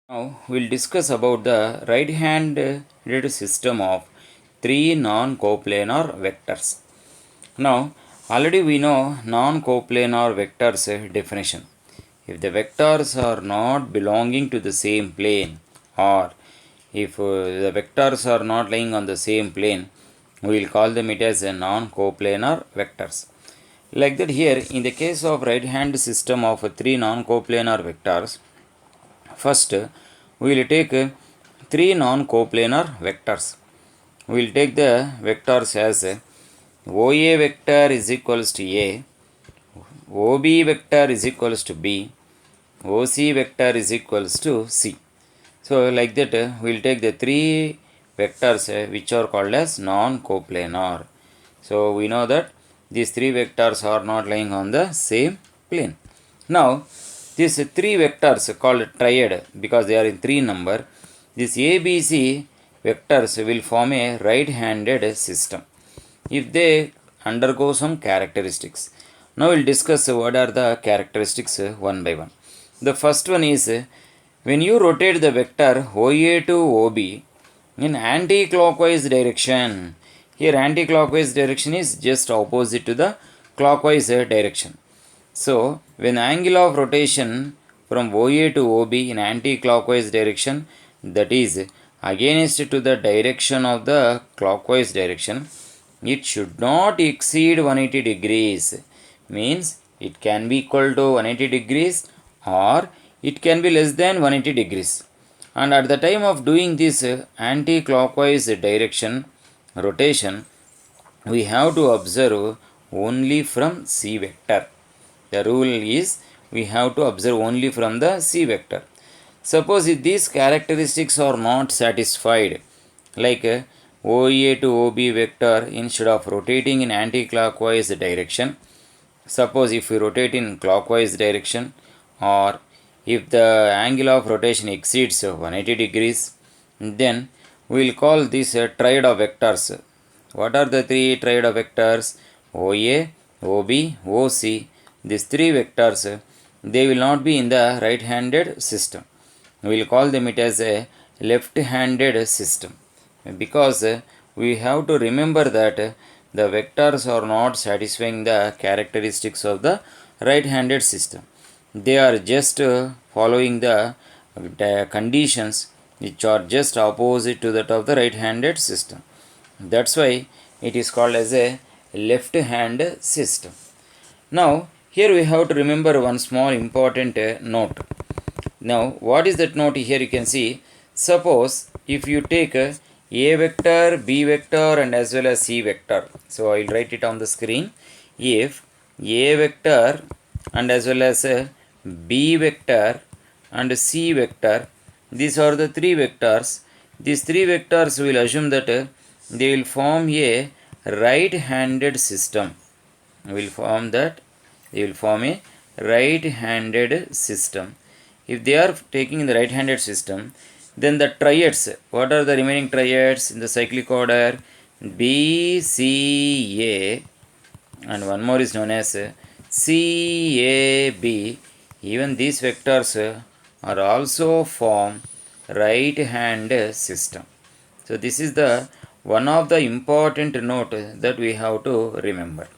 Now we'll discuss about the right-handed system of three non-coplanar vectors. Now already we know non-coplanar vectors definition. If the vectors are not belonging to the same plane, or if the vectors are not lying on the same plane, we will call them it as a non-coplanar vectors. Like that here, in the case of right-hand system of three non-coplanar vectors, first, we will take three non-coplanar vectors. We will take the vectors as OA vector is equals to A, OB vector is equals to B, OC vector is equals to C. So like that we will take the three vectors which are called as non-coplanar. So we know that these three vectors are not lying on the same plane. Now these three vectors called triad because they are in three number. These ABC vectors will form a right-handed system if they undergo some characteristics. Now we'll discuss what are the characteristics one by one. The first one is when you rotate the vector OA to OB in anti-clockwise direction. Here anti-clockwise direction is just opposite to the clockwise direction. So, when angle of rotation from OA to OB in anti-clockwise direction, that is against to the direction of the clockwise direction, it should not exceed 180 degrees. Means it can be equal to 180 degrees or it can be less than 180 degrees. And at the time of doing this anti-clockwise direction rotation, we have to observe only from C vector. The rule is we have to observe only from the C vector. Suppose if these characteristics are not satisfied, like OA to OB vector, instead of rotating in anti-clockwise direction, suppose if we rotate in clockwise direction, or if the angle of rotation exceeds 180 degrees, then we will call this a triad of vectors. What are the three triad of vectors? OA, OB, OC. These three vectors, they will not be in the right-handed system. We will call them it as a left-handed system because we have to remember that the vectors are not satisfying the characteristics of the right-handed system. They are just following the conditions which are just opposite to that of the right-handed system. That's why it is called as a left-hand system. Now, here we have to remember one small important note. Now, what is that note? Here you can see, suppose if you take A vector, B vector and as well as C vector. So, I will write it on the screen. If A vector and as well as B vector and C vector, these are the three vectors. These three vectors will assume that they will form a right-handed system. Will form that they will form a right-handed system. If they are taking the right-handed system, then the triads, what are the remaining triads in the cyclic order? B, C, A, and one more is known as C, A, B. Even these vectors are also form right-hand system. So this is the one of the important note that we have to remember.